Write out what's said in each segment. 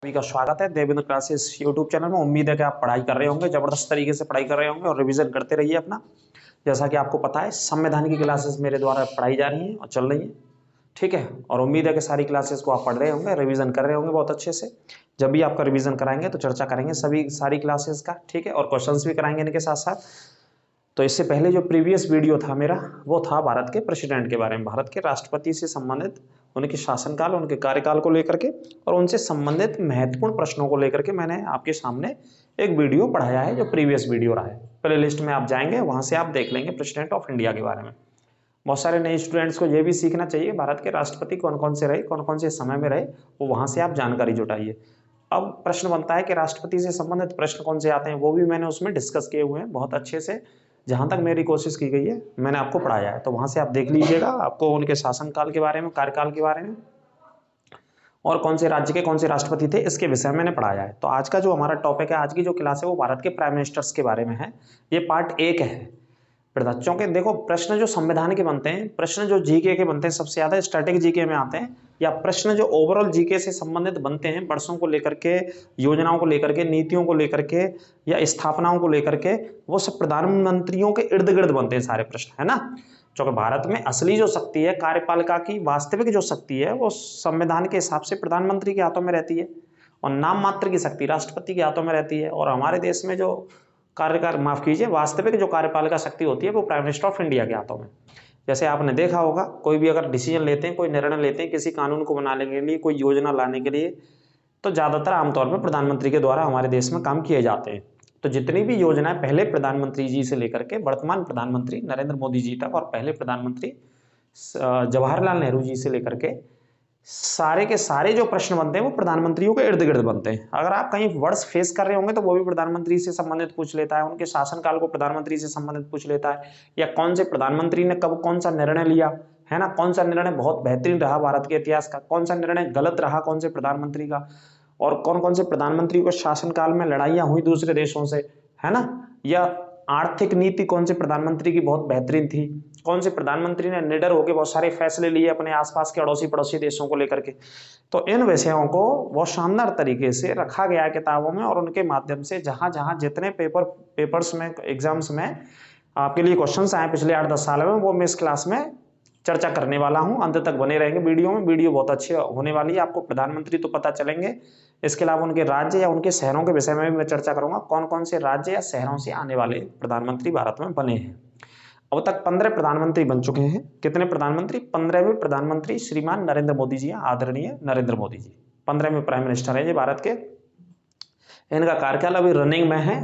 सभी का स्वागत है देवेंद्र क्लासेस यूट्यूब चैनल में। उम्मीद है कि आप पढ़ाई कर रहे होंगे, जबरदस्त तरीके से पढ़ाई कर रहे होंगे और रिवीजन करते रहिए अपना। जैसा कि आपको पता है, संविधान की क्लासेस मेरे द्वारा पढ़ाई जा रही हैं और चल रही हैं, ठीक है। और उम्मीद है कि सारी क्लासेस को आप पढ़ रहे होंगे, रिवीजन कर रहे होंगे बहुत अच्छे से। जब भी आपका रिवीजन कराएंगे तो चर्चा करेंगे सारी क्लासेस का, ठीक है, और क्वेश्चंस भी कराएंगे इनके साथ साथ। तो इससे पहले जो प्रीवियस वीडियो था मेरा, वो था भारत के प्रेसिडेंट के बारे में, भारत के राष्ट्रपति से संबंधित उनके शासनकाल, उनके कार्यकाल को लेकर के और उनसे संबंधित महत्वपूर्ण प्रश्नों को लेकर के मैंने आपके सामने एक वीडियो पढ़ाया है, जो प्रीवियस वीडियो रहा है। प्ले लिस्ट में आप जाएंगे, वहां से आप देख लेंगे प्रेसिडेंट ऑफ इंडिया के बारे में। बहुत सारे नए स्टूडेंट्स को यह भी सीखना चाहिए भारत के राष्ट्रपति कौन कौन से रहे, कौन कौन से समय में रहे, वो वहां से आप जानकारी जुटाइए। अब प्रश्न बनता है कि राष्ट्रपति से संबंधित प्रश्न कौन से आते हैं, वो भी मैंने उसमें डिस्कस किए हुए हैं बहुत अच्छे से। जहां तक मेरी कोशिश की गई है मैंने आपको पढ़ाया है, तो वहां से आप देख लीजिएगा। आपको उनके शासनकाल के बारे में, कार्यकाल के बारे में और कौन से राज्य के कौन से राष्ट्रपति थे, इसके विषय में मैंने पढ़ाया है। तो आज का जो हमारा टॉपिक है, आज की जो क्लास है, वो भारत के प्राइम मिनिस्टर्स के बारे में है। ये पार्ट 1 है। बच्चों के देखो, प्रश्न जो संविधान के बनते हैं, प्रश्न जो जीके के बनते हैं, सबसे ज्यादा स्टैटिक जीके में आते हैं, या प्रश्न जो ओवरऑल जीके से संबंधित बनते हैं, वर्षों को लेकर के, योजनाओं को लेकर के, नीतियों को लेकर के या स्थापनाओं को लेकर के, वो सब प्रधानमंत्रियों के इर्द गिर्द बनते हैं सारे प्रश्न, है ना। क्योंकि भारत में असली जो शक्ति है, कार्यपालिका की वास्तविक जो शक्ति है, वो संविधान के हिसाब से प्रधानमंत्री के हाथों में रहती है, और नाम मात्र की शक्ति राष्ट्रपति के हाथों में रहती है। और हमारे देश में जो वास्तविक जो कार्यपालिका शक्ति होती है, वो प्राइम मिनिस्टर ऑफ इंडिया के हाथों में। जैसे आपने देखा होगा, कोई भी अगर डिसीजन लेते हैं, कोई निर्णय लेते हैं किसी कानून को बनाने के लिए, कोई योजना लाने के लिए, तो ज्यादातर आमतौर पर प्रधानमंत्री के द्वारा हमारे देश में काम किए जाते हैं। तो जितनी भी योजनाएं पहले प्रधानमंत्री जी से लेकर के वर्तमान प्रधानमंत्री नरेंद्र मोदी जी तक, और पहले प्रधानमंत्री जवाहरलाल नेहरू जी से लेकर के सारे के सारे जो प्रश्न बनते हैं, वो प्रधानमंत्रियों के इर्द गिर्द बनते हैं। अगर आप कहीं वर्ड्स फेस कर रहे होंगे, तो वो भी प्रधानमंत्री से संबंधित पूछ लेता है, उनके शासनकाल को प्रधानमंत्री से संबंधित पूछ लेता है, या कौन से प्रधानमंत्री ने कब कौन सा निर्णय लिया, है ना, कौन सा निर्णय बहुत बेहतरीन रहा भारत के इतिहास का, कौन सा निर्णय गलत रहा कौन से प्रधानमंत्री का, और कौन कौन से प्रधानमंत्री को शासनकाल में लड़ाइयां हुई दूसरे देशों से, है ना, या आर्थिक नीति कौन से प्रधानमंत्री की बहुत बेहतरीन थी, कौन से प्रधानमंत्री ने निडर होकर बहुत सारे फैसले लिए अपने आसपास के अड़ोसी पड़ोसी देशों को लेकर के। तो इन विषयों को बहुत शानदार तरीके से रखा गया है किताबों में, और उनके माध्यम से जहां जहां जितने पेपर्स में, एग्जाम्स में आपके लिए क्वेश्चंस आए पिछले 8-10 साल में, वो मैं इस क्लास में चर्चा करने वाला हूं। अंत तक बने रहेंगे वीडियो में, वीडियो बहुत अच्छी होने वाली है। आपको प्रधानमंत्री तो पता चलेंगे, इसके अलावा उनके राज्य या उनके शहरों के विषय में भी मैं चर्चा करूंगा, कौन कौन से राज्य या शहरों से आने वाले प्रधानमंत्री भारत में बने हैं। अब तक 15 प्रधानमंत्री बन चुके हैं। कितने प्रधानमंत्री? 15वें प्रधानमंत्री श्रीमान नरेंद्र मोदी जी, आदरणीय नरेंद्र मोदी जी 15वें प्राइम मिनिस्टर है ये भारत के। इनका कार्यकाल अभी रनिंग में है,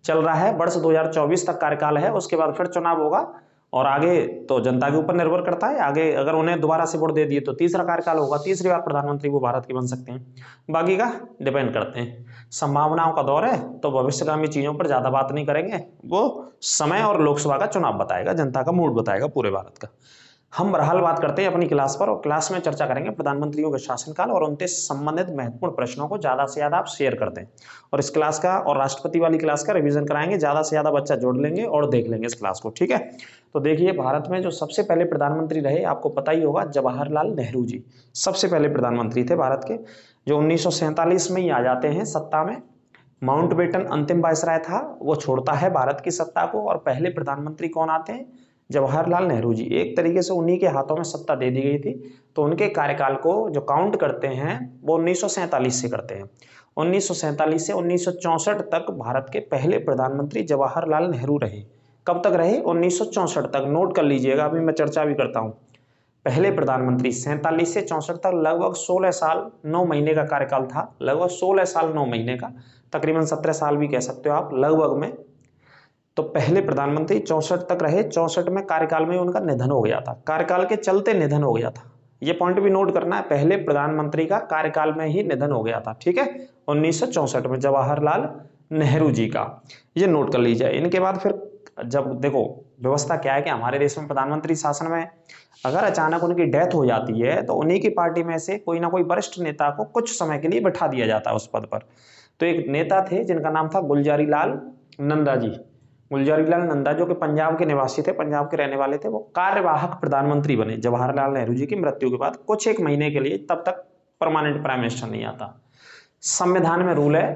चल रहा है, वर्ष 2024 तक कार्यकाल है। उसके बाद फिर चुनाव होगा, और आगे तो जनता के ऊपर निर्भर करता है। आगे अगर उन्हें दोबारा से वोट दे दिए तो तीसरा कार्यकाल होगा, तीसरी बार प्रधानमंत्री वो भारत के बन सकते हैं। बाकी का डिपेंड करते हैं, संभावनाओं का दौर है, तो भविष्यगामी चीजों पर ज्यादा बात नहीं करेंगे। वो समय और लोकसभा का चुनाव बताएगा, जनता का मूड बताएगा पूरे भारत का। हम बहरहाल बात करते हैं अपनी क्लास पर, और क्लास में चर्चा करेंगे प्रधानमंत्रियों के शासनकाल और उनसे संबंधित महत्वपूर्ण प्रश्नों को ज्यादा से ज्यादा आप शेयर कर दें। और इस क्लास का और राष्ट्रपति वाली क्लास का रिवीजन कराएंगे, ज्यादा से ज्यादा बच्चा जोड़ लेंगे और देख लेंगे इस क्लास को, ठीक है। तो देखिए, भारत में जो सबसे पहले प्रधानमंत्री रहे, आपको पता ही होगा, जवाहरलाल नेहरू जी सबसे पहले प्रधानमंत्री थे भारत के, जो 1947 में ही आ जाते हैं सत्ता में। माउंटबेटन अंतिम वायसराय था, वो छोड़ता है भारत की सत्ता को, और पहले प्रधानमंत्री कौन आते हैं? जवाहरलाल नेहरू जी। एक तरीके से उन्हीं के हाथों में सत्ता दे दी गई थी। तो उनके कार्यकाल को जो काउंट करते हैं, वो 1947 से करते हैं। 1947 से 1964 तक भारत के पहले प्रधानमंत्री जवाहरलाल नेहरू रहे। कब तक रहे? 1964 तक। नोट कर लीजिएगा, अभी मैं चर्चा भी करता हूं। पहले प्रधानमंत्री 47 से 64 तक, लगभग 16 साल 9 महीने का कार्यकाल था, लगभग 16 साल 9 महीने का, तकरीबन 17 साल भी कह सकते हो आप, लगभग में। तो पहले प्रधानमंत्री 64 तक रहे। 64 में कार्यकाल में उनका निधन हो गया था, कार्यकाल के चलते निधन हो गया था। ये पॉइंट भी नोट करना है, पहले प्रधानमंत्री का कार्यकाल में ही निधन हो गया था, ठीक है, 1964 में जवाहरलाल नेहरू जी का। ये नोट कर लीजिए। इनके बाद फिर जब देखो, व्यवस्था क्या है कि हमारे देश में प्रधानमंत्री शासन में अगर अचानक उनकी डेथ हो जाती है, तो उन्हीं की पार्टी में से कोई ना कोई वरिष्ठ नेता को कुछ समय के लिए बैठा दिया जाता है उस पद पर। तो एक नेता थे जिनका नाम था गुलजारी लाल नंदा जी। गुलजारी लाल नंदा, जो कि पंजाब के निवासी थे, पंजाब के रहने वाले थे, वो कार्यवाहक प्रधानमंत्री बने जवाहरलाल नेहरू जी की मृत्यु के बाद कुछ एक महीने के लिए। तब तक परमानेंट प्राइम मिनिस्टर नहीं आता। संविधान में रूल है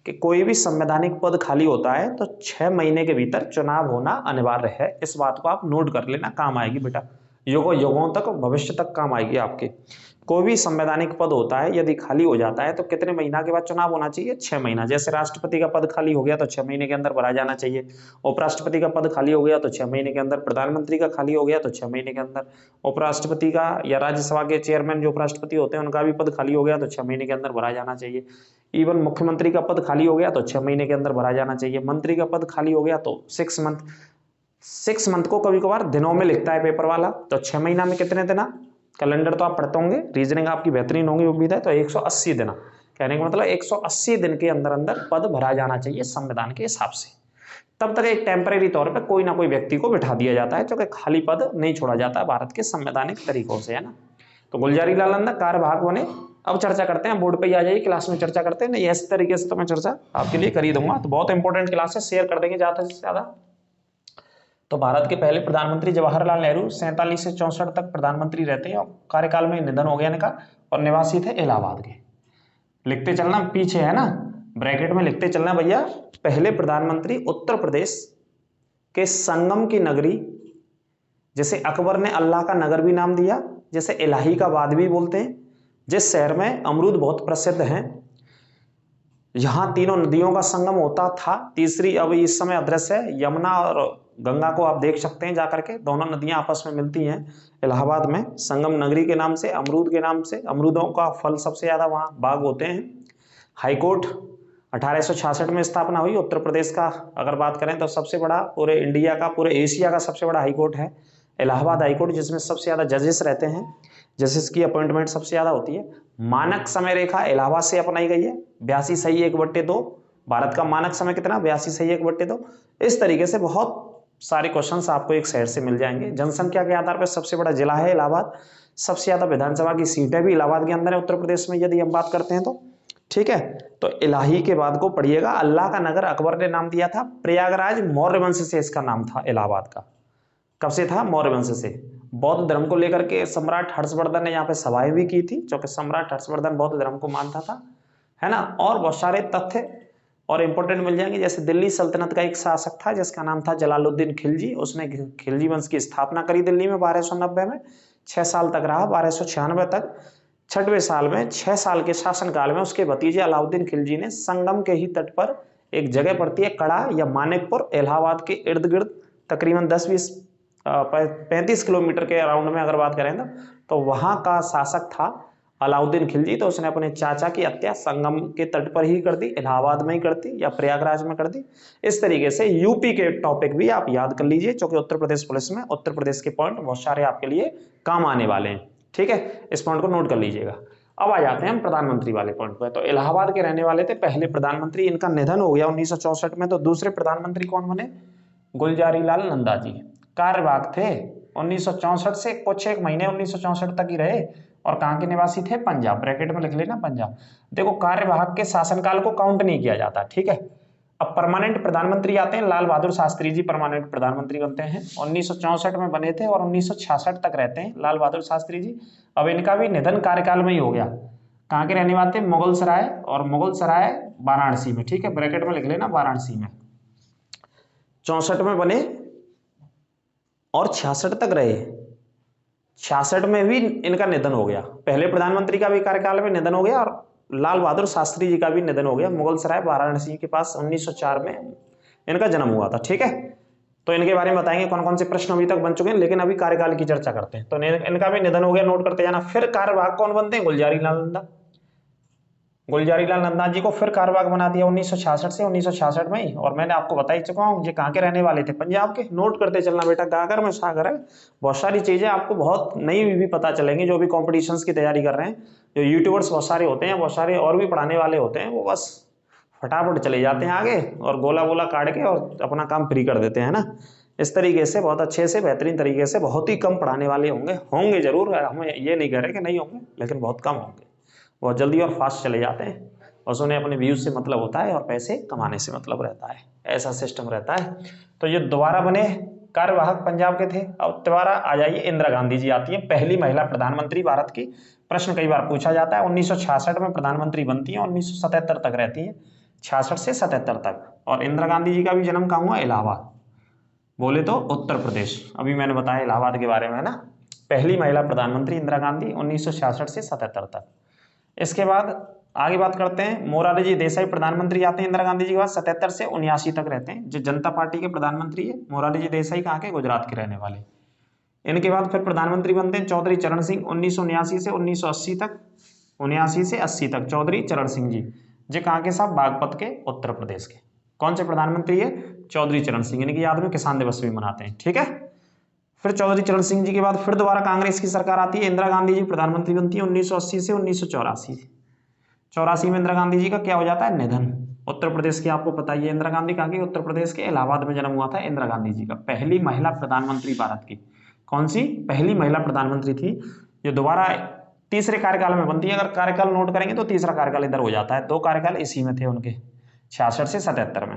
कि कोई भी संवैधानिक पद खाली होता है तो 6 महीने के भीतर चुनाव होना अनिवार्य है। इस बात को आप नोट कर लेना, काम आएगी बेटा, युगों युगों तक, भविष्य तक काम आएगी आपके। कोई भी संवैधानिक पद होता है यदि खाली हो जाता है तो कितने महीना के बाद चुनाव होना चाहिए? 6 महीना। जैसे राष्ट्रपति का पद खाली हो गया तो 6 महीने के अंदर भरा जाना चाहिए। उपराष्ट्रपति का पद खाली हो गया तो 6 महीने के अंदर। प्रधानमंत्री का खाली हो गया तो 6 महीने के अंदर। उपराष्ट्रपति का या राज्यसभा के चेयरमैन जो उपराष्ट्रपति होते हैं उनका भी पद खाली हो गया तो 6 महीने के अंदर भरा जाना चाहिए। इवन मुख्यमंत्री का पद खाली हो गया तो 6 महीने के अंदर भरा जाना चाहिए। मंत्री का पद खाली हो गया तो 6 मंथ को कभी कभार दिनों में लिखता है पेपर वाला, तो 6 महीना में कितने दिन? कैलेंडर तो आप पढ़ते होंगे, रीजनिंग आपकी बेहतरीन होगी उम्मीद है। तो 180 दिन, कहने का मतलब 180 दिन के अंदर अंदर पद भरा जाना चाहिए संविधान के हिसाब से। तब तक एक टेम्परेरी तौर पे कोई ना कोई व्यक्ति को बिठा दिया जाता है, जो कि खाली पद नहीं छोड़ा जाता है भारत के संवैधानिक तरीकों से, है ना। तो गुलजारी लाल नंदा कार्यवाहक बने। अब चर्चा करते हैं, बोर्ड पे ही आ जाइए, क्लास में चर्चा करते हैं। नहीं, इस तरीके से तो मैं चर्चा आपके लिए कर ही दूंगा। तो बहुत इंपॉर्टेंट क्लास है, शेयर कर देंगे ज्यादा से ज्यादा। तो भारत के पहले प्रधानमंत्री जवाहरलाल नेहरू 47 से 64 तक प्रधानमंत्री रहते हैं और कार्यकाल में निधन हो गया इनका, और निवासी थे इलाहाबाद के। लिखते चलना, पीछे है ना ब्रैकेट में लिखते चलना भैया। पहले प्रधानमंत्री उत्तर प्रदेश के संगम की नगरी, जैसे अकबर ने अल्लाह का नगर भी नाम दिया, जैसे इलाहाबाद भी बोलते हैं, जिस शहर में अमरूद बहुत प्रसिद्ध हैं, यहां तीनों नदियों का संगम होता था। तीसरी अब इस समय अदृश्य है, यमुना और गंगा को आप देख सकते हैं जाकर के, दोनों नदियां आपस में मिलती हैं इलाहाबाद में। संगम नगरी के नाम से, अमरूद के नाम से, अमरूदों का फल सबसे ज्यादा वहां बाग होते हैं। हाईकोर्ट 1866 में स्थापना हुई। उत्तर प्रदेश का अगर बात करें तो सबसे बड़ा, पूरे इंडिया का, पूरे एशिया का सबसे बड़ा हाईकोर्ट है इलाहाबाद हाईकोर्ट, जिसमें सबसे ज्यादा जजेस रहते हैं, जजेस की अपॉइंटमेंट सबसे ज्यादा होती है। मानक समय रेखा इलाहाबाद से अपनाई गई है 82.1/2। भारत का मानक समय कितना? 82.1/2। इस तरीके से बहुत सारे क्वेश्चंस आपको एक शहर से मिल जाएंगे। जनसंख्या के आधार पर सबसे बड़ा जिला है इलाहाबाद। सबसे ज्यादा विधानसभा की सीटें भी इलाहाबाद के अंदर है उत्तर प्रदेश में, यदि हम बात करते हैं तो। ठीक है, तो इलाही के बाद को पढ़िएगा। अल्लाह का नगर अकबर ने नाम दिया था। प्रयागराज मौर्य वंश से इसका नाम था इलाहाबाद का। कब से था? मौर्य वंश से। बौद्ध धर्म को लेकर के सम्राट हर्षवर्धन ने यहाँ पे सभाएं भी की थी, क्योंकि सम्राट हर्षवर्धन बौद्ध धर्म को मानता था, है ना। और बहुत सारे तथ्य और इंपॉर्टेंट मिल जाएंगे। जैसे दिल्ली सल्तनत का एक शासक था जिसका नाम था जलालुद्दीन खिलजी। उसने खिलजी वंश की स्थापना करी दिल्ली में 1290 में। 6 साल तक रहा, 1296 तक। 6वें साल में, 6 साल के शासनकाल में उसके भतीजे अलाउद्दीन खिलजी ने संगम के ही तट पर एक जगह पड़ती है कड़ा या मानिकपुर, इलाहाबाद के इर्द गिर्द तकरीबन 35 किलोमीटर के अराउंड में अगर बात करें तो वहां का शासक था अलाउद्दीन खिलजी। तो उसने अपने चाचा की हत्या संगम के तट पर ही कर दी, इलाहाबाद में ही कर दी या प्रयागराज में कर दी। इस तरीके से यूपी के टॉपिक भी आप याद कर लीजिए, क्योंकि उत्तर प्रदेश पुलिस में उत्तर प्रदेश के पॉइंट बहुत सारे आपके लिए काम आने वाले हैं। ठीक है, इस पॉइंट को नोट कर लीजिएगा। अब आ जाते हैं हम प्रधानमंत्री वाले पॉइंट पर। तो इलाहाबाद के रहने वाले थे पहले प्रधानमंत्री, इनका निधन हो गया 1964 में। तो दूसरे प्रधानमंत्री कौन बने? गुलजारी लाल नंदा जी। कार्यवाहक थे 1964 से कुछ एक महीने 1964 तक ही रहे, और कहाँ के निवासी थे? पंजाब। ब्रैकेट में लिख लेना पंजाब। देखो, कार्यवाहक के शासनकाल को काउंट नहीं किया जाता, ठीक है। अब परमानेंट प्रधानमंत्री आते हैं, लाल बहादुर शास्त्री जी परमानेंट प्रधानमंत्री बनते हैं। 1964 में बने थे और 1966 तक रहते हैं लाल बहादुर शास्त्री जी। अब इनका भी निधन कार्यकाल में ही हो गया। कहाँ के रहने वाले थे? मुगल सराय, और मुगल सराय वाराणसी में, ठीक है। ब्रैकेट में लिख लेना वाराणसी में। 64 में बने और 66 तक रहे। 66 में भी इनका निधन हो गया। पहले प्रधानमंत्री का भी कार्यकाल में निधन हो गया और लाल बहादुर शास्त्री जी का भी निधन हो गया। मुगल सराय वाराणसी के पास 1904 में इनका जन्म हुआ था, ठीक है। तो इनके बारे में बताएंगे कौन कौन से प्रश्न अभी तक बन चुके हैं, लेकिन अभी कार्यकाल की चर्चा करते हैं। तो इनका भी निधन हो गया, नोट करते जाना। फिर कार्यवाहक कौन बनते हैं? गुलजारी लाल नंदा। गुलजारी लाल नंदा जी को फिर कार्यवाहक बना दिया 1966 से, 1966 में ही। और मैंने आपको बता ही चुका हूँ ये कहाँ के रहने वाले थे? पंजाब के। नोट करते चलना बेटा, गागर में सागर है। बहुत सारी चीजें आपको बहुत नई भी पता चलेंगी जो भी कॉम्पिटिशन्स की तैयारी कर रहे हैं। जो यूट्यूबर्स बहुत सारे होते हैं, बहुत सारे और भी पढ़ाने वाले होते हैं, वो बस फटाफट चले जाते हैं आगे और गोला गोला काट के और अपना काम फ्री कर देते हैं ना। इस तरीके से बहुत अच्छे से, बेहतरीन तरीके से, बहुत ही कम पढ़ाने वाले होंगे जरूर, हमें ये नहीं कह रहे कि नहीं होंगे, लेकिन बहुत कम होंगे। बहुत जल्दी और फास्ट चले जाते हैं, बस उन्हें अपने व्यूज से मतलब होता है और पैसे कमाने से मतलब रहता है, ऐसा सिस्टम रहता है। तो ये दोबारा बने कार्यवाहक पंजाब के थे। अब दोबारा आ जाइए, इंदिरा गांधी जी आती है, पहली महिला प्रधानमंत्री भारत की। प्रश्न कई बार पूछा जाता है। 1966 में प्रधानमंत्री बनती है, 1977 तक रहती है, 66 से 77 तक। और इंदिरा गांधी जी का भी जन्म कहाँ हुआ? इलाहाबाद, बोले तो उत्तर प्रदेश। अभी मैंने बताया इलाहाबाद के बारे में, है ना। पहली महिला प्रधानमंत्री इंदिरा गांधी, 1966 से 77 तक। इसके बाद आगे बात करते हैं, मोरारजी जी देसाई प्रधानमंत्री आते हैं इंदिरा गांधी जी के बाद, 77 से 79 तक रहते हैं। जो जनता पार्टी के प्रधानमंत्री है मोरारजी जी देसाई, कहाँ के? गुजरात के रहने वाले। इनके बाद फिर प्रधानमंत्री बनते हैं चौधरी चरण सिंह, 1979 से 1980 तक, 79 से 80 तक चौधरी चरण सिंह जी। जे कहाँ के साहब? बागपत के, उत्तर प्रदेश के। कौन से प्रधानमंत्री है? चौधरी चरण सिंह। इनकी याद में किसान दिवस भी मनाते हैं, ठीक है। फिर चौधरी चरण सिंह जी के बाद फिर दोबारा कांग्रेस की सरकार आती है, इंदिरा गांधी जी प्रधानमंत्री बनती है 1980 से 1984। 84 में इंदिरा गांधी जी का क्या हो जाता है? निधन। उत्तर प्रदेश की आपको पता ही है, इंदिरा गांधी कहाँ की? उत्तर प्रदेश के इलाहाबाद में जन्म हुआ था इंदिरा गांधी जी का। पहली महिला प्रधानमंत्री भारत की। कौन सी? पहली महिला प्रधानमंत्री थी, जो दोबारा तीसरे कार्यकाल में बनती है। अगर कार्यकाल नोट करेंगे तो तीसरा कार्यकाल इधर हो जाता है, 2 कार्यकाल इसी में थे उनके, 66 से 77 में।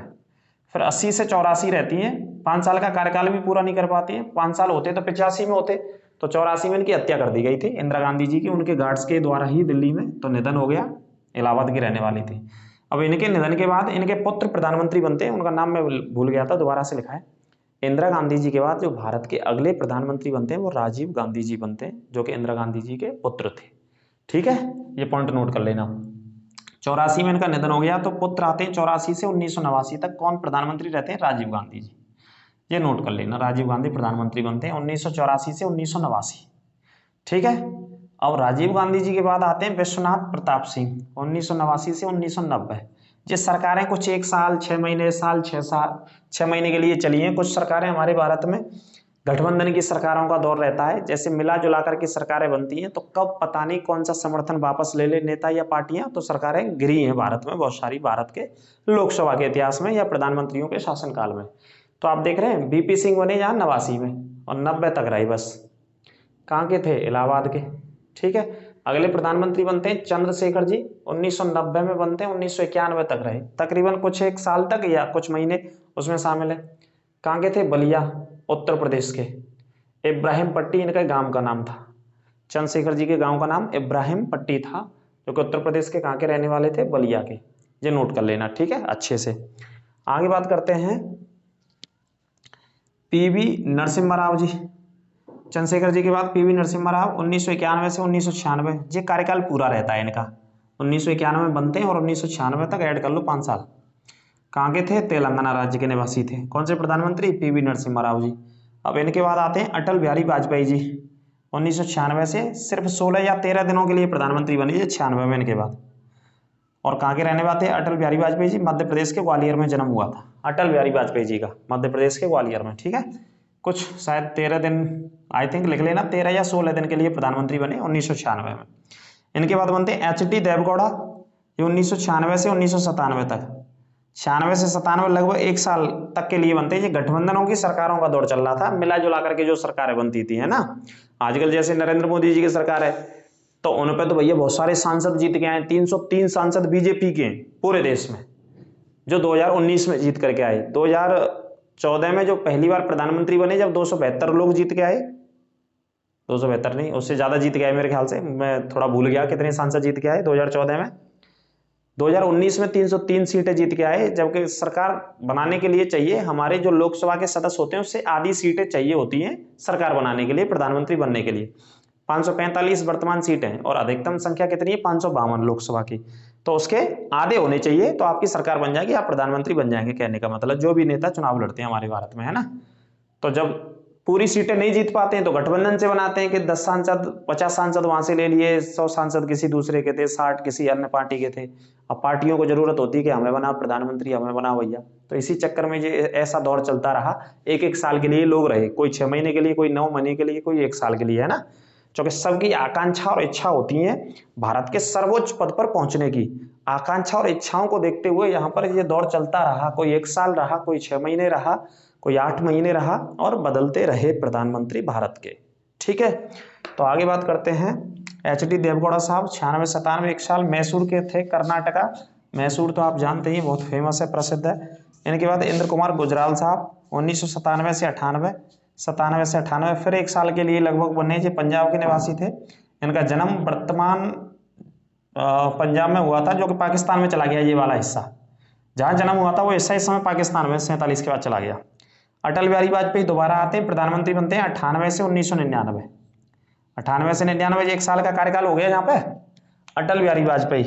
फिर 80 से 84 रहती हैं, 5 साल का कार्यकाल भी पूरा नहीं कर पाती है। 5 साल होते तो 85 में होते, तो 84 में इनकी हत्या कर दी गई थी इंदिरा गांधी जी की, उनके गार्ड्स के द्वारा ही दिल्ली में। तो निधन हो गया, इलाहाबाद की रहने वाली थी। अब इनके निधन के बाद इनके पुत्र प्रधानमंत्री बनते हैं, उनका नाम मैं भूल गया था, दोबारा से लिखा है। इंदिरा गांधी जी के बाद जो भारत के अगले प्रधानमंत्री बनते हैं वो राजीव गांधी जी बनते हैं, जो कि इंदिरा गांधी जी के पुत्र थे, ठीक है। ये पॉइंट नोट कर लेना। 84 में इनका निधन हो गया, तो पुत्र आते हैं 84 से 1989 तक। कौन प्रधानमंत्री रहते हैं? राजीव गांधी जी। ये नोट कर लेना, राजीव गांधी प्रधानमंत्री बनते हैं 1984 से 1989, ठीक है। अब राजीव गांधी जी के बाद आते हैं विश्वनाथ प्रताप सिंह, 1989 से 1990। ये सरकारें कुछ 1 साल 6 महीने, 6 महीने के लिए चली हैं। कुछ सरकारें हमारे भारत में गठबंधन की सरकारों का दौर रहता है, जैसे मिला जुला करके सरकारें बनती हैं, तो कब पता नहीं कौन सा समर्थन वापस ले ले नेता या पार्टियां, तो सरकारें गिरी हैं भारत में बहुत सारी, भारत के लोकसभा के इतिहास में या प्रधानमंत्रियों के शासनकाल में। तो आप देख रहे हैं बीपी सिंह बने यहाँ 89 में और 90 तक रही बस। कहाँ के थे? इलाहाबाद के, ठीक है। अगले प्रधानमंत्री बनते हैं चंद्रशेखर जी, 1990 में बनते हैं, 1991 तक रहे, तकरीबन कुछ 1 साल तक या कुछ महीने उसमें शामिल है। कहाँ के थे? बलिया, उत्तर प्रदेश के। इब्राहिम पट्टी इनका गांव का नाम था। चंद्रशेखर जी के गांव का नाम इब्राहिम पट्टी था, जो कि उत्तर प्रदेश के कहाँ के रहने वाले थे? बलिया के। ये नोट कर लेना, ठीक है, अच्छे से। आगे बात करते हैं पीवी नरसिम्हा राव जी। चंद्रशेखर जी के बाद पीवी नरसिम्हा राव, 1991 से 1996। ये कार्यकाल पूरा रहता है इनका, 1991 में बनते हैं और 1996 तक ऐड कर लो 5 साल। कहाँ के थे? तेलंगाना राज्य के निवासी थे। कौन से प्रधानमंत्री? पीवी नरसिम्हा राव जी। अब इनके बाद आते हैं अटल बिहारी वाजपेयी जी, 1996 से सिर्फ 16 या 13 दिनों के लिए प्रधानमंत्री बने, 96 में इनके बाद। और कहाँ के रहने वाले थे अटल बिहारी वाजपेयी जी? मध्य प्रदेश के ग्वालियर में जन्म हुआ था अटल बिहारी वाजपेयी जी का, मध्य प्रदेश के ग्वालियर में, ठीक है। कुछ शायद 13 दिन, आई थिंक लिख लेना, 13 या 16 दिन के लिए प्रधानमंत्री बने 1996 में। इनके बाद बनते हैं एच.डी. देवगौड़ा, ये 1996 से 1997 तक, 96 से 97 लगभग 1 साल तक के लिए बनते हैं। ये गठबंधनों की सरकारों का दौर चल रहा था, मिला जुला करके जो सरकारें बनती थी, है ना। आजकल जैसे नरेंद्र मोदी जी की सरकार है, तो उन पे तो भैया बहुत सारे सांसद जीत के आए, 303 सांसद बीजेपी के पूरे देश में, जो 2019 में जीत करके आए। 2014 में जो पहली बार प्रधानमंत्री बने, जब 272 लोग जीत के आए, 272 नहीं, उससे ज्यादा जीत के आए मेरे ख्याल से, मैं थोड़ा भूल गया कितने सांसद जीत के आए 2014 में। 2019 में 303 सीटें जीत के आए, जबकि सरकार बनाने के लिए चाहिए, हमारे जो लोकसभा के सदस्य होते हैं उससे आधी सीटें चाहिए होती हैं सरकार बनाने के लिए, प्रधानमंत्री बनने के लिए। 545 वर्तमान सीटें और अधिकतम संख्या कितनी है? 552 लोकसभा की, तो उसके आधे होने चाहिए, तो आपकी सरकार बन जाएगी, आप प्रधानमंत्री बन जाएंगे। कहने का मतलब जो भी नेता चुनाव लड़ते हैं हमारे भारत में, है ना। तो जब पूरी सीटें नहीं जीत पाते हैं तो गठबंधन से बनाते हैं कि 10 सांसद 50 सांसद वहां से ले लिए, 100 सांसद किसी दूसरे के थे, 60 किसी अन्य पार्टी के थे। अब पार्टियों को जरूरत होती है कि हमें बनाओ प्रधानमंत्री, हमें बनाओ भैया, तो इसी चक्कर में ये ऐसा दौर चलता रहा। 1-1 साल के लिए लोग रहे, कोई 6 महीने के लिए, कोई 9 महीने के लिए, कोई 1 साल के लिए, है ना। क्योंकि सबकी आकांक्षा और इच्छा होती है भारत के सर्वोच्च पद पर पहुंचने की। आकांक्षा और इच्छाओं को देखते हुए यहाँ पर ये दौर चलता रहा, कोई 1 साल रहा, कोई 6 महीने रहा, कोई 8 महीने रहा, और बदलते रहे प्रधानमंत्री भारत के, ठीक है। तो आगे बात करते हैं एच.डी. देवगौड़ा साहब, 96-97 1 साल मैसूर के थे, कर्नाटका। मैसूर तो आप जानते ही बहुत फेमस है, प्रसिद्ध है। इनके बाद इंद्र कुमार गुजराल साहब 1997 से 98, 97 से 98 फिर 1 साल के लिए लगभग बने, जो पंजाब के निवासी थे। इनका जन्म वर्तमान पंजाब में हुआ था, जो कि पाकिस्तान में चला गया। ये वाला हिस्सा जहां जन्म हुआ था वो हिस्सा इस समय पाकिस्तान में 47 के बाद चला गया। अटल बिहारी वाजपेयी दोबारा आते हैं, प्रधानमंत्री बनते हैं 98 से 1999, 98 से 99, 1 साल का कार्यकाल हो गया यहाँ पे। अटल बिहारी वाजपेयी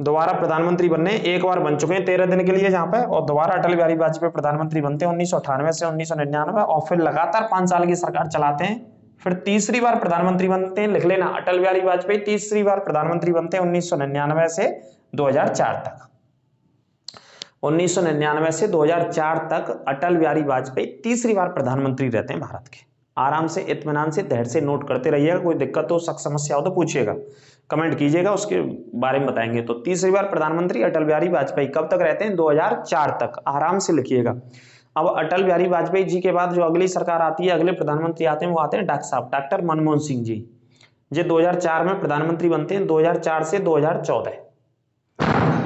दोबारा प्रधानमंत्री बनने, एक बार बन चुके हैं 13 दिन के लिए जहां पे, और दोबारा अटल बिहारी वाजपेयी प्रधानमंत्री बनते हैं 1998 से 1999, और फिर लगातार 5 साल की सरकार चलाते हैं। फिर तीसरी बार प्रधानमंत्री बनते हैं, लिख लेना, अटल बिहारी वाजपेयी तीसरी बार प्रधानमंत्री बनते हैं 1999 से 2004 तक। 1999 से 2004 तक अटल बिहारी वाजपेयी तीसरी बार प्रधानमंत्री रहते हैं भारत के। आराम से, इत्मीनान से, धैर्य से नोट करते रहिएगा। कोई दिक्कत हो, शक, समस्या हो तो पूछिएगा, कमेंट कीजिएगा, उसके बारे में बताएंगे। तो तीसरी बार प्रधानमंत्री अटल बिहारी वाजपेयी कब तक रहते हैं? 2004 तक। आराम से लिखिएगा। अब अटल बिहारी वाजपेयी जी के बाद जो अगली सरकार आती है, अगले प्रधानमंत्री आते हैं, वो आते हैं डॉक्टर साहब, डॉक्टर मनमोहन सिंह जी। ये 2004 में प्रधानमंत्री बनते हैं, 2004 से 2014,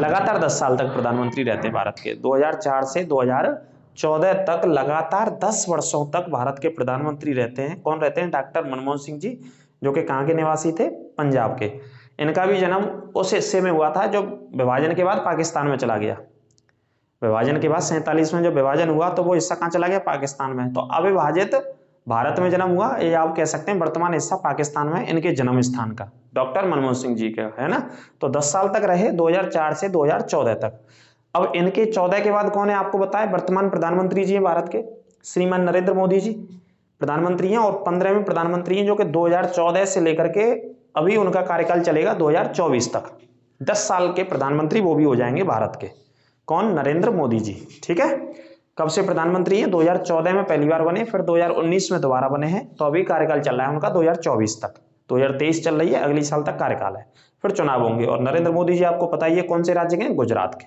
लगातार 10 साल तक प्रधानमंत्री रहते हैं भारत के। 2004 से 2014 तक लगातार 10 वर्षों तक भारत के प्रधानमंत्री रहते हैं। कौन रहते हैं? डॉक्टर मनमोहन सिंह जी, जो कि कहाँ के निवासी थे? पंजाब के। इनका भी जन्म उस हिस्से में हुआ था जो विभाजन के बाद पाकिस्तान में चला गया। विभाजन के बाद 47 में जब विभाजन हुआ तो वो हिस्सा कहाँ चला गया? पाकिस्तान में। तो अविभाजित भारत में जन्म हुआ, ये आप कह सकते हैं वर्तमान हिस्सा पाकिस्तान में इनके जन्म स्थान का, डॉक्टर मनमोहन सिंह जी का, है ना। तो 10 साल तक रहे, 2004 से 2014 तक। अब इनके 14 के बाद कौन है आपको बताए? वर्तमान प्रधानमंत्री जी हैं भारत के, श्रीमान नरेंद्र मोदी जी प्रधानमंत्री हैं, और 15वें प्रधानमंत्री हैं, जो कि 2014 से लेकर के अभी उनका कार्यकाल चलेगा 2024 तक। 10 साल के प्रधानमंत्री वो भी हो जाएंगे भारत के। कौन? नरेंद्र मोदी जी। ठीक है। कब से प्रधानमंत्री हैं? 2014 में पहली बार बने, फिर 2019 में दोबारा बने हैं, तो अभी कार्यकाल चल रहा है उनका 2024 तक। 2023 चल रही है, अगली साल तक कार्यकाल है, फिर चुनाव होंगे। और नरेंद्र मोदी जी आपको पता ही है कौन से राज्य के? गुजरात के।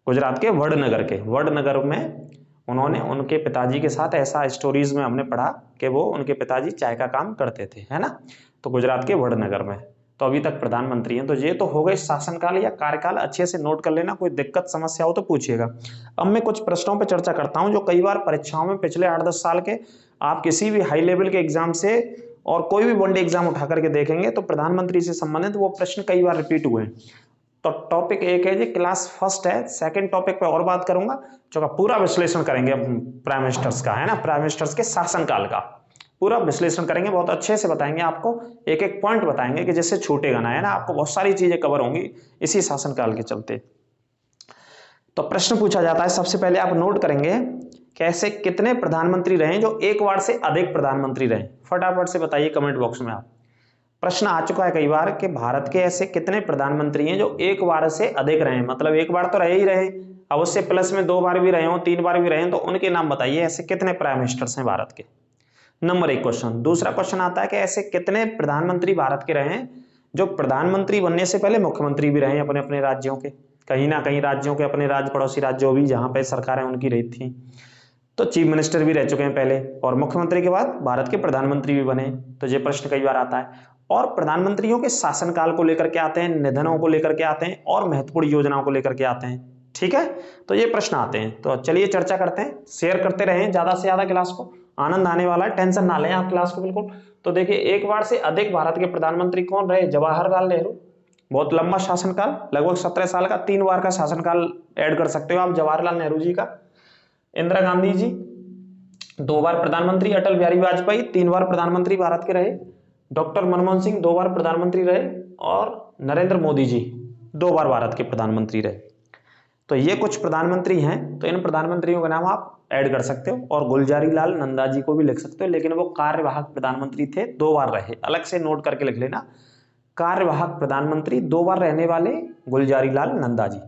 गुजरात के वडनगर के। वडनगर में उन्होंने उनके पिताजी के साथ, ऐसा स्टोरीज में हमने पढ़ा कि वो उनके पिताजी चाय का काम करते थे, है ना। तो गुजरात के वडनगर में, तो अभी तक प्रधानमंत्री हैं। तो ये तो हो गए शासनकाल या कार्यकाल, अच्छे से नोट कर लेना। कोई दिक्कत समस्या हो तो पूछिएगा। अब मैं कुछ प्रश्नों पर चर्चा करता हूं जो कई बार परीक्षाओं में पिछले 8-10 साल के, आप किसी भी हाई लेवल के एग्जाम से और कोई भी वनडे एग्जाम उठा करके देखेंगे तो प्रधानमंत्री से संबंधित वो प्रश्न कई बार रिपीट हुए हैं। तो टॉपिक एक है जी, क्लास फर्स्ट है। सेकंड टॉपिक पे और बात करूंगा, जो पूरा विश्लेषण करेंगे प्राइम मिनिस्टर्स का, है ना, प्राइम मिनिस्टर्स के शासनकाल का पूरा विश्लेषण करेंगे। बहुत अच्छे से बताएंगे आपको, एक एक पॉइंट बताएंगे कि जिससे छूटेगा ना, है ना। आपको बहुत सारी चीजें कवर होंगी इसी शासनकाल के चलते। तो प्रश्न पूछा जाता है, सबसे पहले आप नोट करेंगे कि ऐसे कितने प्रधानमंत्री रहे जो एक बार से अधिक प्रधानमंत्री रहे? फटाफट से बताइए कमेंट बॉक्स में आप। प्रश्न आ चुका है कई बार कि भारत के ऐसे कितने प्रधानमंत्री हैं जो एक बार से अधिक रहे, मतलब एक बार तो रहे ही रहे, अब उससे प्लस में 2 बार भी रहे हो, 3 बार भी रहे, तो उनके नाम बताइए। ऐसे कितने प्राइम मिनिस्टर्स हैं भारत के? Number 1 question. दूसरा क्वेश्चन आता है कि ऐसे कितने प्रधानमंत्री भारत के रहे जो प्रधानमंत्री बनने से पहले मुख्यमंत्री भी रहे अपने अपने राज्यों के? कहीं ना कहीं राज्यों के, अपने राज्य पड़ोसी राज्यों भी जहां पे सरकारें उनकी रही थी, तो चीफ मिनिस्टर भी रह चुके हैं पहले, और मुख्यमंत्री के बाद भारत के प्रधानमंत्री भी बने। तो ये प्रश्न कई बार आता है। और प्रधानमंत्रियों के शासनकाल को लेकर के आते हैं, निधनों को लेकर के आते हैं, और महत्वपूर्ण योजनाओं को लेकर के आते हैं। ठीक है, तो ये प्रश्न आते हैं। तो चलिए चर्चा करते हैं, शेयर करते रहें ज्यादा से ज्यादा क्लास को, आनंद आने वाला है, टेंशन ना लें आप क्लास को बिल्कुल। तो देखिए, एक बार से अधिक भारत के प्रधानमंत्री कौन रहे? जवाहरलाल नेहरू। बहुत लंबा शासनकाल, लगभग 17 साल का, 3 बार का शासनकाल ऐड कर सकते हो आप जवाहरलाल नेहरू जी का। इंदिरा गांधी जी 2 बार प्रधानमंत्री, अटल बिहारी वाजपेयी 3 बार प्रधानमंत्री भारत के रहे, डॉक्टर मनमोहन सिंह 2 बार प्रधानमंत्री रहे, और नरेंद्र मोदी जी 2 बार भारत के प्रधानमंत्री रहे। तो ये कुछ प्रधानमंत्री हैं, तो इन प्रधानमंत्रियों के नाम आप ऐड कर सकते हो, और गुलजारी लाल नंदा जी को भी लिख सकते हो, लेकिन वो कार्यवाहक प्रधानमंत्री थे, 2 बार रहे, अलग से नोट करके लिख लेना। कार्यवाहक प्रधानमंत्री 2 बार रहने वाले गुलजारी लाल नंदा जी।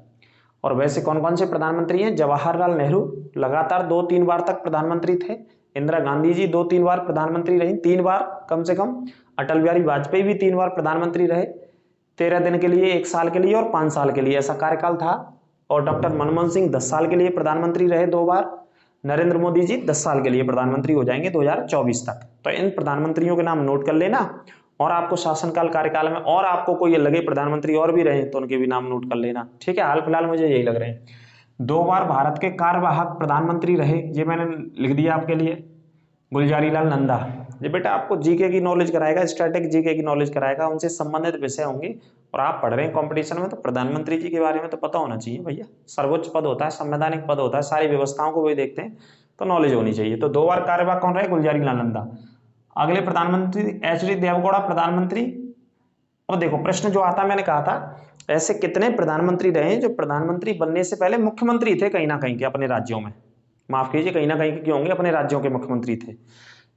और वैसे कौन कौन से प्रधानमंत्री हैं? जवाहरलाल नेहरू लगातार 2-3 बार तक प्रधानमंत्री थे, इंदिरा गांधी जी 2-3 बार प्रधानमंत्री रही, 3 बार कम से कम, अटल बिहारी वाजपेयी भी 3 बार प्रधानमंत्री रहे, 13 दिन के लिए, 1 साल के लिए और 5 साल के लिए, ऐसा कार्यकाल था। और डॉक्टर मनमोहन सिंह 10 साल के लिए प्रधानमंत्री रहे 2 बार, नरेंद्र मोदी जी 10 साल के लिए प्रधानमंत्री हो जाएंगे 2024 तक। तो इन प्रधानमंत्रियों के नाम नोट कर लेना, और आपको शासनकाल कार्यकाल में और आपको कोई लगे प्रधानमंत्री और भी रहे तो उनके भी नाम नोट कर लेना, ठीक है। हाल फिलहाल मुझे यही लग रहे हैं। 2 बार भारत के कार्यवाहक प्रधानमंत्री रहे, ये मैंने लिख दिया आपके लिए, गुलजारी लाल नंदा। ये बेटा आपको जीके की नॉलेज कराएगा, स्टैटिक जीके की नॉलेज कराएगा, उनसे संबंधित विषय होंगे। और आप पढ़ रहे हैं कंपटीशन में तो प्रधानमंत्री जी के बारे में तो पता होना चाहिए भैया। सर्वोच्च पद होता है, संवैधानिक पद होता है, सारी व्यवस्थाओं को भी देखते हैं तो नॉलेज होनी चाहिए। तो 2 बार कार्यवाहक कौन रहे? गुलजारी लाल नंदा। अगले प्रधानमंत्री एच.डी. देवगौड़ा प्रधानमंत्री। अब देखो प्रश्न जो आता, मैंने कहा था ऐसे कितने प्रधानमंत्री रहे जो प्रधानमंत्री बनने से पहले मुख्यमंत्री थे कहीं ना कहीं के अपने राज्यों में, माफ कीजिए कहीं ना कहीं के क्यों होंगे, अपने राज्यों के मुख्यमंत्री थे।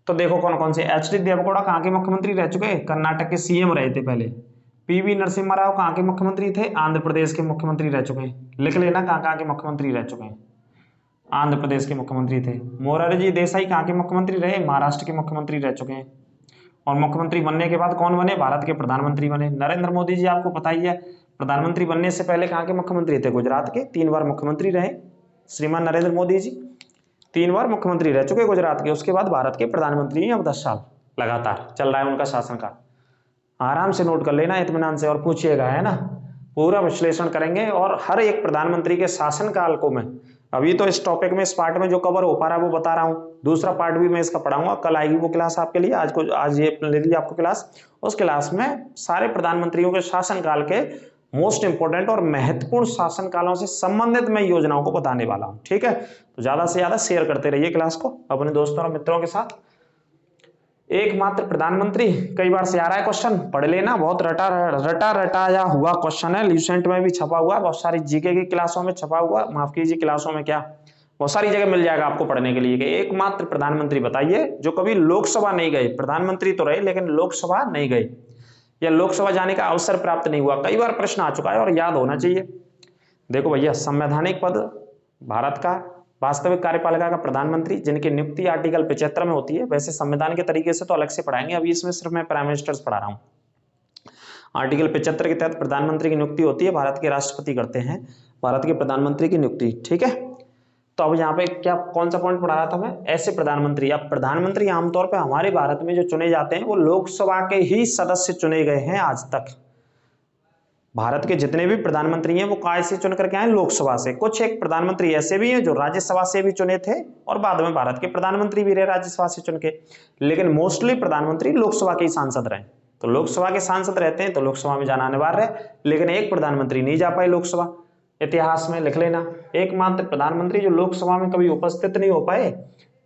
तो देखो कौन कौन से। एच.डी. देवगौड़ा कहाँ के मुख्यमंत्री रह चुके? कर्नाटक के सीएम रहे थे पहले। पी.वी. नरसिम्हा राव कहाँ के मुख्यमंत्री थे? आंध्र प्रदेश के मुख्यमंत्री रह चुके हैं। लिख लेना कहाँ कहाँ के मुख्यमंत्री रह चुके हैं। आंध्र प्रदेश के मुख्यमंत्री थे। मोरारजी देसाई कहाँ के मुख्यमंत्री रहे? महाराष्ट्र के मुख्यमंत्री रह चुके हैं। और मुख्यमंत्री बनने के बाद कौन बने? भारत के प्रधानमंत्री बने। नरेंद्र मोदी जी आपको पता ही है, प्रधानमंत्री बनने से पहले कहाँ के मुख्यमंत्री थे? गुजरात के। 3 बार मुख्यमंत्री रहे श्रीमान नरेंद्र मोदी जी, 3 बार मुख्यमंत्री रह चुके गुजरात के। उसके बाद भारत के प्रधानमंत्री हैं अब 10 साल लगातार चल रहा है उनका शासनकाल। आराम से नोट कर लेना इत्मीनान से और पूछिएगा, है ना। पूरा विश्लेषण करेंगे और हर एक प्रधानमंत्री के शासनकाल को मैं अभी तो इस टॉपिक में, इस पार्ट में जो कवर हो पा रहा है वो बता रहा हूँ। दूसरा पार्ट भी मैं इसका पढ़ाऊंगा, कल आएगी वो क्लास आपके लिए। आज ये ले लीजिए आपको क्लास। उस क्लास में सारे प्रधानमंत्रियों के शासनकाल के मोस्ट इंपोर्टेंट और महत्वपूर्ण शासनकालों से संबंधित मैं योजनाओं को बताने वाला हूँ, ठीक है। तो ज्यादा से ज्यादा शेयर करते रहिए क्लास को अपने दोस्तों और मित्रों के साथ। एकमात्र प्रधानमंत्री, कई बार से आ रहा है क्वेश्चन, पढ़ लेना। बहुत रटाया हुआ क्वेश्चन है, ल्यूसेंट में भी छपा हुआ, बहुत सारी जीके की क्लासों में छपा हुआ, माफ कीजिए क्लासों में क्या, बहुत सारी जगह मिल जाएगा आपको पढ़ने के लिए कि एकमात्र प्रधानमंत्री बताइए जो कभी लोकसभा नहीं गए। प्रधानमंत्री तो रहे लेकिन लोकसभा नहीं गए या लोकसभा जाने का अवसर प्राप्त नहीं हुआ। कई बार प्रश्न आ चुका है और याद होना चाहिए। देखो भैया, संवैधानिक पद भारत का, वास्तविक कार्यपालिका का प्रधानमंत्री, जिनकी नियुक्ति आर्टिकल 75 में होती है। वैसे संविधान के तरीके से तो अलग से पढ़ाएंगे, अभी इसमें सिर्फ मैं प्राइम मिनिस्टर्स पढ़ा रहा हूँ। आर्टिकल 75 के तहत प्रधानमंत्री की नियुक्ति होती है, भारत के राष्ट्रपति करते हैं भारत के प्रधानमंत्री की नियुक्ति, ठीक है। तो अब यहाँ पे क्या, कौन सा पॉइंट पढ़ा रहा था मैं? ऐसे प्रधानमंत्री। अब प्रधानमंत्री आमतौर पर हमारे भारत में जो चुने जाते हैं वो लोकसभा के ही सदस्य चुने गए हैं आज तक। भारत के जितने भी प्रधानमंत्री हैं वो काय से चुन करके आए? लोकसभा से। कुछ एक प्रधानमंत्री ऐसे भी हैं जो राज्यसभा से भी चुने थे और बाद में भारत के प्रधानमंत्री भी रहे राज्यसभा से चुन के, लेकिन मोस्टली प्रधानमंत्री लोकसभा के ही सांसद रहे। तो लोकसभा के सांसद रहते हैं तो लोकसभा में जाना अनिवार्य है, लेकिन एक प्रधानमंत्री नहीं जा पाए लोकसभा। इतिहास में लिख लेना, एकमात्र प्रधानमंत्री जो लोकसभा में कभी उपस्थित नहीं हो पाए।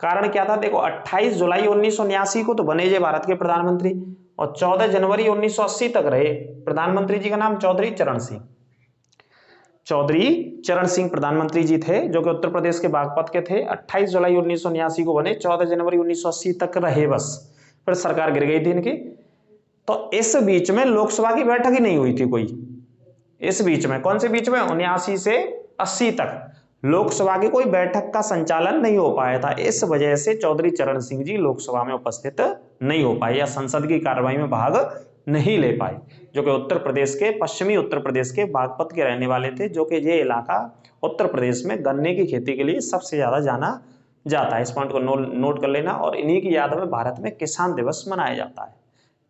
कारण क्या था? देखो 28 जुलाई 1979 को तो बने जे भारत के प्रधानमंत्री और 14 जनवरी 1980 तक रहे। प्रधानमंत्री जी का नाम चौधरी चरण सिंह, चौधरी चरण सिंह प्रधानमंत्री जी थे जो कि उत्तर प्रदेश के बागपत के थे। 28 जुलाई 1979 को बने, 14 जनवरी 1980 तक रहे बस, फिर सरकार गिर गई थी इनकी। तो इस बीच में लोकसभा की बैठक ही नहीं हुई थी कोई। इस बीच में, कौन से बीच में? 79 से 80 तक लोकसभा की कोई बैठक का संचालन नहीं हो पाया था। इस वजह से चौधरी चरण सिंह जी लोकसभा में उपस्थित नहीं हो पाए या संसद की कार्रवाई में भाग नहीं ले पाए, जो कि उत्तर प्रदेश के, पश्चिमी उत्तर प्रदेश के बागपत के रहने वाले थे, जो कि ये इलाका उत्तर प्रदेश में गन्ने की खेती के लिए सबसे ज्यादा जाना जाता है। इस पॉइंट को नोट कर लेना। और इन्हीं की याद में भारत में किसान दिवस मनाया जाता है।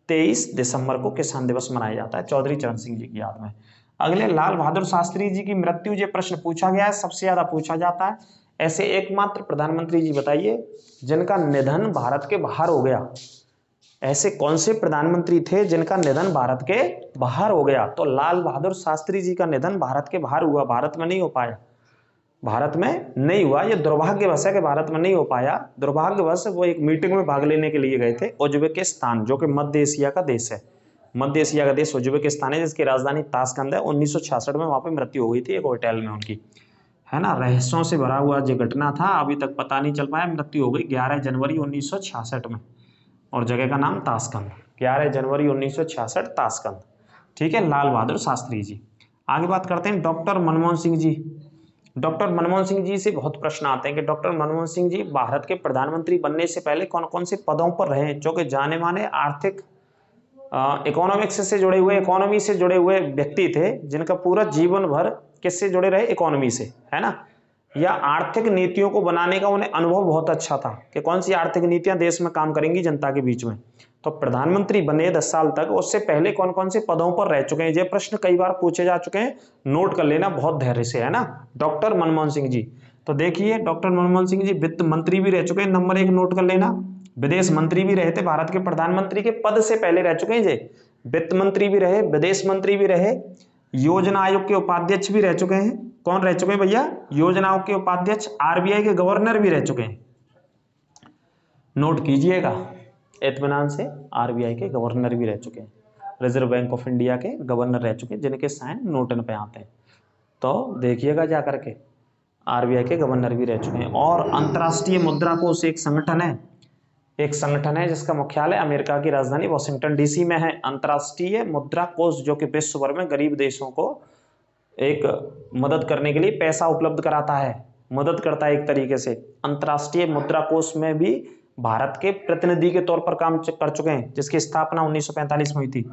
23 दिसंबर को किसान दिवस मनाया जाता है चौधरी चरण सिंह जी की याद में। अगले लाल बहादुर शास्त्री जी की मृत्यु, ये प्रश्न पूछा गया है, सबसे ज्यादा पूछा जाता है। ऐसे एकमात्र प्रधानमंत्री जी बताइए जिनका निधन भारत के बाहर हो गया। ऐसे कौन से प्रधानमंत्री थे जिनका निधन भारत के बाहर हो गया? तो लाल बहादुर शास्त्री जी का निधन भारत के बाहर हुआ, भारत में नहीं हो पाया। भारत में नहीं हुआ, ये दुर्भाग्यवश है कि भारत में नहीं हो पाया। दुर्भाग्यवश वो एक मीटिंग में भाग लेने के लिए गए थे उज्बेकिस्तान, जो कि मध्य एशिया का देश है। मध्य एशिया का देश उज्बेकिस्तान है, जिसकी राजधानी ताशकंद है। 1966 में वहां पे मृत्यु हो गई थी एक होटल में उनकी, है ना। रहस्यों से भरा हुआ जो घटना था, अभी तक पता नहीं चल पाया। मृत्यु हो गई 11 जनवरी 1966 में, और जगह का नाम ताशकंद। 11 जनवरी 1966 ताशकंद, ठीक है। लाल बहादुर शास्त्री जी। आगे बात करते हैं डॉक्टर मनमोहन सिंह जी। डॉक्टर मनमोहन सिंह जी से बहुत प्रश्न आते हैं कि डॉक्टर मनमोहन सिंह जी भारत के प्रधानमंत्री बनने से पहले कौन कौन से पदों पर रहे, जो कि जाने माने आर्थिक, इकोनॉमिक्स से जुड़े हुए, इकोनॉमी से जुड़े हुए व्यक्ति थे, जिनका पूरा जीवन भर किससे जुड़े रहे? इकोनॉमी से, है ना। या आर्थिक नीतियों को बनाने का उन्हें अनुभव बहुत अच्छा था कि कौन सी आर्थिक नीतियां देश में काम करेंगी जनता के बीच में। तो प्रधानमंत्री बने 10 साल तक, उससे पहले कौन कौन से पदों पर रह चुके हैं, ये प्रश्न कई बार पूछे जा चुके हैं, नोट कर लेना बहुत धैर्य से, है ना। डॉक्टर मनमोहन सिंह जी, तो देखिए डॉक्टर मनमोहन सिंह जी वित्त मंत्री भी रह चुके हैं, नंबर 1 नोट कर लेना। विदेश मंत्री भी रहे थे, भारत के प्रधानमंत्री के पद से पहले रह चुके हैं ये, वित्त मंत्री भी रहे, विदेश मंत्री भी रहे, योजना आयोग के उपाध्यक्ष भी रह चुके हैं। कौन रह चुके हैं भैया, योजना आयोग के उपाध्यक्ष, आरबीआई के गवर्नर भी रह चुके हैं, नोट कीजिएगा इत्मीनान से, आरबीआई के गवर्नर भी रह चुके हैं, रिजर्व बैंक ऑफ इंडिया के गवर्नर रह चुके हैं, जिनके साइन नोटन पे आते हैं, तो देखिएगा जा करके, आरबीआई के गवर्नर भी रह चुके हैं। और अंतर्राष्ट्रीय मुद्रा कोष एक संगठन है जिसका मुख्यालय अमेरिका की राजधानी वॉशिंगटन डीसी में है। अंतर्राष्ट्रीय मुद्रा कोष जो कि विश्व भर में गरीब देशों को एक मदद करने के लिए पैसा उपलब्ध कराता है, मदद करता है एक तरीके से। अंतर्राष्ट्रीय मुद्रा कोष में भी भारत के प्रतिनिधि के तौर पर काम कर चुके हैं, जिसकी स्थापना 1945 में हुई थी।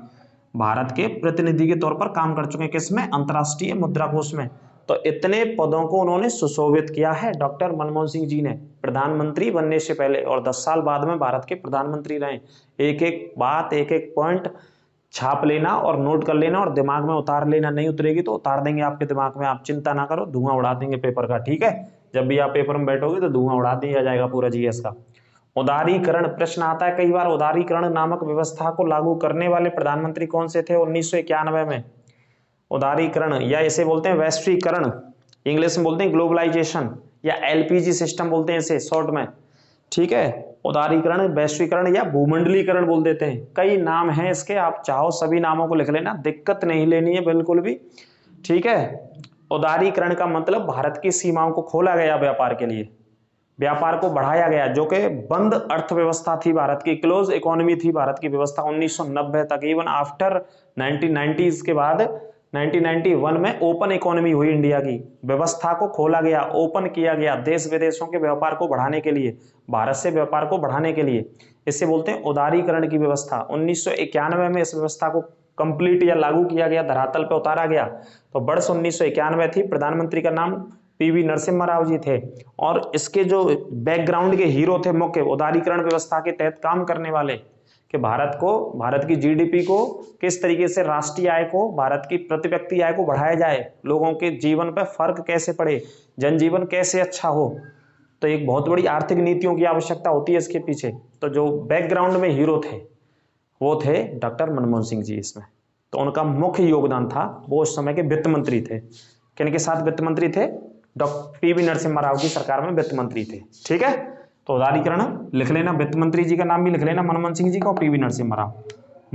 भारत के प्रतिनिधि के तौर पर काम कर चुके हैं किसमें, अंतर्राष्ट्रीय मुद्रा कोष में। तो इतने पदों को उन्होंने सुशोभित किया है डॉक्टर मनमोहन सिंह जी ने, प्रधानमंत्री बनने से पहले, और 10 साल बाद में भारत के प्रधानमंत्री रहे। एक एक बात, एक एक पॉइंट छाप लेना और नोट कर लेना और दिमाग में उतार लेना, नहीं उतरेगी तो उतार देंगे आपके दिमाग में, आप चिंता ना करो, धुआं उड़ा देंगे पेपर का, ठीक है। जब भी आप पेपर में बैठोगे तो धुआं उड़ा दिया जाएगा पूरा जीएस का। उदारीकरण प्रश्न आता है कई बार, उदारीकरण नामक व्यवस्था को लागू करने वाले प्रधानमंत्री कौन से थे 1991 में। उदारीकरण, या इसे बोलते हैं वैश्वीकरण, इंग्लिश में बोलते हैं ग्लोबलाइजेशन, या एलपीजी सिस्टम बोलते हैं इसे शॉर्ट में, ठीक है। उदारीकरण, वैश्वीकरण या भूमंडलीकरण बोल देते हैं, कई नाम हैं इसके, आप चाहो सभी नामों को लिख लेना, दिक्कत नहीं लेनी है बिल्कुल भी, ठीक है। उदारीकरण का मतलब भारत की सीमाओं को खोला गया व्यापार के लिए, व्यापार को बढ़ाया गया, जो कि बंद अर्थव्यवस्था थी भारत की, क्लोज इकोनॉमी थी भारत की व्यवस्था 1990 तक। इवन आफ्टर 1990s के बाद 1991 में ओपन इकोनॉमी हुई इंडिया की, व्यवस्था को खोला गया, ओपन किया गया देश विदेशों के व्यापार को बढ़ाने के लिए, भारत से व्यापार को बढ़ाने के लिए, इससे बोलते हैं उदारीकरण की व्यवस्था। 1991 में इस व्यवस्था को कंप्लीट या लागू किया गया, धरातल पर उतारा गया। तो वर्ष 1991 थी, प्रधानमंत्री का नाम पीवी नरसिम्हा राव जी थे, और इसके जो बैकग्राउंड के हीरो थे मुख्य उदारीकरण व्यवस्था के तहत काम करने वाले, कि भारत को, भारत की जीडीपी को किस तरीके से, राष्ट्रीय आय को, भारत की प्रति व्यक्ति आय को बढ़ाया जाए, लोगों के जीवन पर फर्क कैसे पड़े, जनजीवन कैसे अच्छा हो, तो एक बहुत बड़ी आर्थिक नीतियों की आवश्यकता होती है इसके पीछे। तो जो बैकग्राउंड में हीरो थे वो थे डॉक्टर मनमोहन सिंह जी इसमें, तो उनका मुख्य योगदान था, वो उस समय के वित्त मंत्री थे। किनके साथ वित्त मंत्री थे, डॉक्टर पीवी नरसिम्हा राव की सरकार में वित्त मंत्री थे, ठीक है। तो उदारीकरण लिख लेना, वित्त मंत्री जी का नाम भी लिख लेना, मनमोहन सिंह जी का, और पीवी नरसिम्हा राव।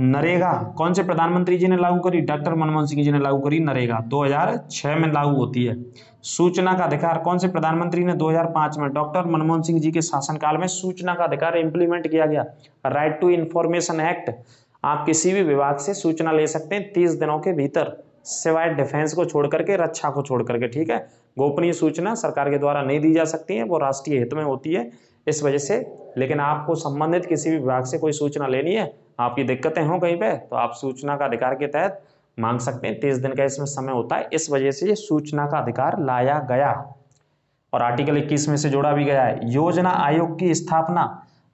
नरेगा कौन से प्रधानमंत्री जी ने लागू करी, डॉक्टर मनमोहन सिंह जी ने लागू करी नरेगा, 2006 में लागू होती है। सूचना का अधिकार कौन से प्रधानमंत्री ने, 2005 में, डॉक्टर मनमोहन सिंह जी के शासनकाल में सूचना का अधिकार इंप्लीमेंट किया गया। राइट टू इंफॉर्मेशन एक्ट, आप किसी भी विभाग से सूचना ले सकते हैं 30 दिनों के भीतर, सिवाय डिफेंस को छोड़ करके, रक्षा को छोड़ करके, ठीक है। गोपनीय सूचना सरकार के द्वारा नहीं दी जा सकती है, वो राष्ट्रीय हित में होती है इस वजह से। लेकिन आपको संबंधित किसी भी विभाग से कोई सूचना लेनी है, आपकी दिक्कतें हो कहीं पे, तो आप सूचना का अधिकार के तहत मांग सकते हैं, 30 दिन का इसमें समय होता है। इस वजह से ये सूचना का अधिकार लाया गया और आर्टिकल 21 में से जोड़ा भी गया है। योजना आयोग की स्थापना,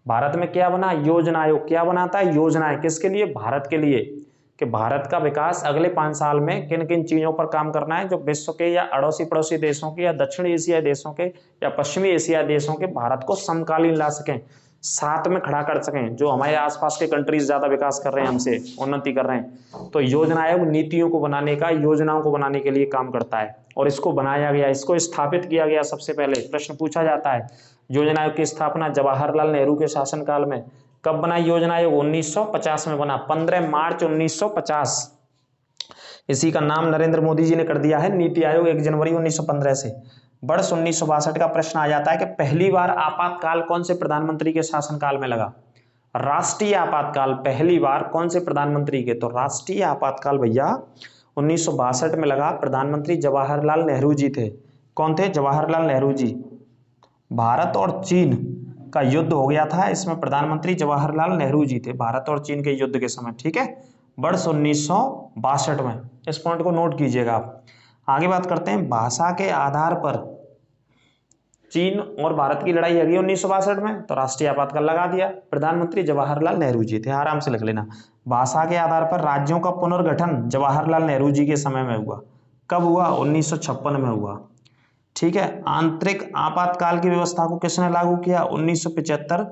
भारत में क्या बना, योजना आयोग। क्या बनाता है, योजनाएं, किसके लिए, भारत के लिए, कि भारत का विकास अगले 5 साल में किन किन चीजों पर काम करना है, जो विश्व के या अड़ोसी पड़ोसी देशों के, या दक्षिण एशियाई देशों के, या पश्चिमी एशियाई देशों के भारत को समकालीन ला सकें, साथ में खड़ा कर सकें, जो हमारे आसपास के कंट्रीज ज्यादा विकास कर रहे हैं, हमसे उन्नति कर रहे हैं। तो योजना आयोग नीतियों को बनाने का, योजनाओं को बनाने के लिए काम करता है, और इसको बनाया गया, इसको स्थापित किया गया। सबसे पहले प्रश्न पूछा जाता है, योजना आयोग की स्थापना जवाहरलाल नेहरू के शासनकाल में। कब बना योजना आयोग, 1950 में बना, 15 मार्च 1950। इसी का नाम नरेंद्र मोदी जी ने कर दिया है नीति आयोग 1 जनवरी 1915 से। वर्ष 1962 का प्रश्न आ जाता है कि पहली बार आपातकाल कौन से प्रधानमंत्री के शासनकाल में लगा, राष्ट्रीय आपातकाल पहली बार कौन से प्रधानमंत्री के, तो राष्ट्रीय आपातकाल भैया 1962 में लगा, प्रधानमंत्री जवाहरलाल नेहरू जी थे। कौन थे, जवाहरलाल नेहरू जी। भारत और चीन का युद्ध हो गया था, इसमें प्रधानमंत्री जवाहरलाल नेहरू जी थे, भारत और चीन के युद्ध के समय, ठीक है, वर्ष 1962 में। इस पॉइंट को नोट कीजिएगा आप। आगे बात करते हैं, भाषा के आधार पर चीन और भारत की लड़ाई है 1962 में, तो राष्ट्रीय आपातकाल लगा दिया। प्रधानमंत्री जवाहरलाल नेहरू जी थे, आराम से लिख लेना। भाषा के आधार पर राज्यों का पुनर्गठन जवाहरलाल नेहरू जी के समय में हुआ। कब हुआ? 1956 में हुआ। ठीक है। आंतरिक आपातकाल की व्यवस्था को किसने लागू किया? 1975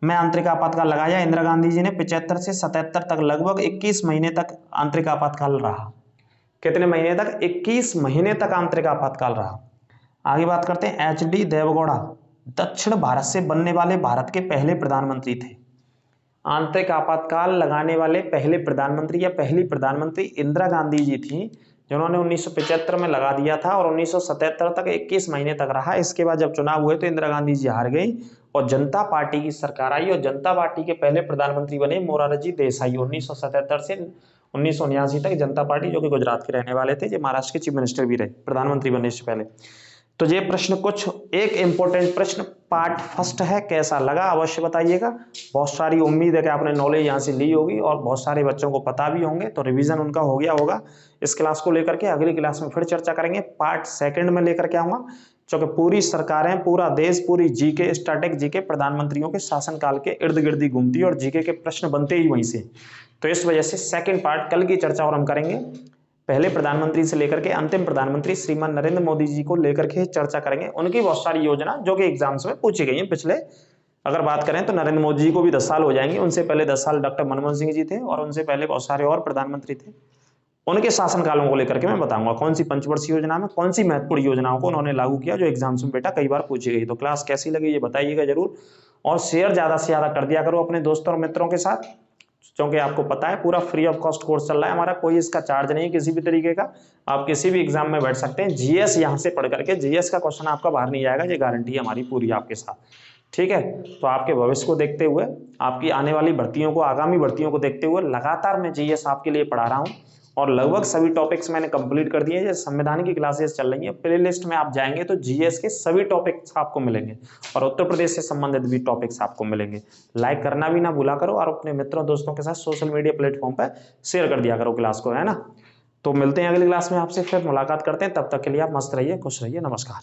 में आंतरिक आपातकाल लगाया इंदिरा गांधी जी ने। 75 से 77 तक लगभग 21 महीने तक आंतरिक आपातकाल रहा। कितने महीने तक? 21 महीने तक आंतरिक आपातकाल रहा। आगे बात करते हैं। एच.डी. देवगौड़ा दक्षिण भारत से बनने वाले भारत के पहले प्रधानमंत्री थे। आंतरिक आपातकाल लगाने वाले पहले प्रधानमंत्री या पहली प्रधानमंत्री इंदिरा गांधी जी थी, जिन्होंने 1975 में लगा दिया था और 1977 तक 21 महीने तक रहा। इसके बाद जब चुनाव हुए तो इंदिरा गांधी जी हार गई और जनता पार्टी की सरकार आई और जनता पार्टी के पहले प्रधानमंत्री बने मोरारजी देसाई। 1977 से 1979 तक जनता पार्टी, जो कि गुजरात के रहने वाले थे, जो महाराष्ट्र के चीफ मिनिस्टर भी रहे प्रधानमंत्री बनने से पहले। तो ये प्रश्न कुछ एक इंपॉर्टेंट प्रश्न पार्ट फर्स्ट है, कैसा लगा अवश्य बताइएगा। बहुत सारी उम्मीद है कि आपने नॉलेज यहाँ से ली होगी और बहुत सारे बच्चों को पता भी होंगे, तो रिवीजन उनका हो गया होगा। इस क्लास को लेकर के अगली क्लास में फिर चर्चा करेंगे। पार्ट सेकंड में लेकर के आऊंगा, क्योंकि पूरी सरकारें, पूरा देश, पूरी जीके, स्टैटिक जीके प्रधानमंत्रियों के शासनकाल के इर्द गिर्द ही घूमती है और जीके के प्रश्न बनते ही वहीं से। तो इस वजह से सेकंड पार्ट कल की चर्चा और हम करेंगे। पहले प्रधानमंत्री से लेकर के अंतिम प्रधानमंत्री श्रीमान नरेंद्र मोदी जी को लेकर के चर्चा करेंगे। उनकी बहुत सारी योजना जो कि एग्जाम्स में पूछी गई हैं पिछले, अगर बात करें तो नरेंद्र मोदी जी को भी 10 साल हो जाएंगे। उनसे पहले 10 साल डॉक्टर मनमोहन सिंह जी थे और उनसे पहले बहुत सारे और प्रधानमंत्री थे। उनके शासनकालों को लेकर के मैं बताऊंगा कौन सी पंचवर्षीय योजना में कौन सी महत्वपूर्ण योजनाओं को उन्होंने लागू किया, जो एग्जाम्स में बेटा कई बार पूछी गई। तो क्लास कैसी लगी ये बताइएगा जरूर, और शेयर ज्यादा से ज्यादा कर दिया करो अपने दोस्तों और मित्रों के साथ, क्योंकि आपको पता है पूरा फ्री ऑफ कॉस्ट कोर्स चल रहा है हमारा, कोई इसका चार्ज नहीं है किसी भी तरीके का। आप किसी भी एग्जाम में बैठ सकते हैं। जीएस यहाँ से पढ़ करके जीएस का क्वेश्चन आपका बाहर नहीं जाएगा, ये गारंटी है हमारी पूरी आपके साथ। ठीक है। तो आपके भविष्य को देखते हुए, आपकी आने वाली भर्तियों को, आगामी भर्तियों को देखते हुए लगातार मैं जीएस आपके लिए पढ़ा रहा हूँ और लगभग सभी टॉपिक्स मैंने कंप्लीट कर दिए हैं। संविधान की क्लासेस चल रही है, प्ले लिस्ट में आप जाएंगे तो जीएस के सभी टॉपिक्स आपको मिलेंगे और उत्तर प्रदेश से संबंधित भी टॉपिक्स आपको मिलेंगे। लाइक करना भी ना भूला करो और अपने मित्रों दोस्तों के साथ सोशल मीडिया प्लेटफॉर्म पर शेयर कर दिया करो क्लास को, है ना। तो मिलते हैं अगली क्लास में, आपसे फिर मुलाकात करते हैं। तब तक के लिए आप मस्त रहिए, खुश रहिए, नमस्कार।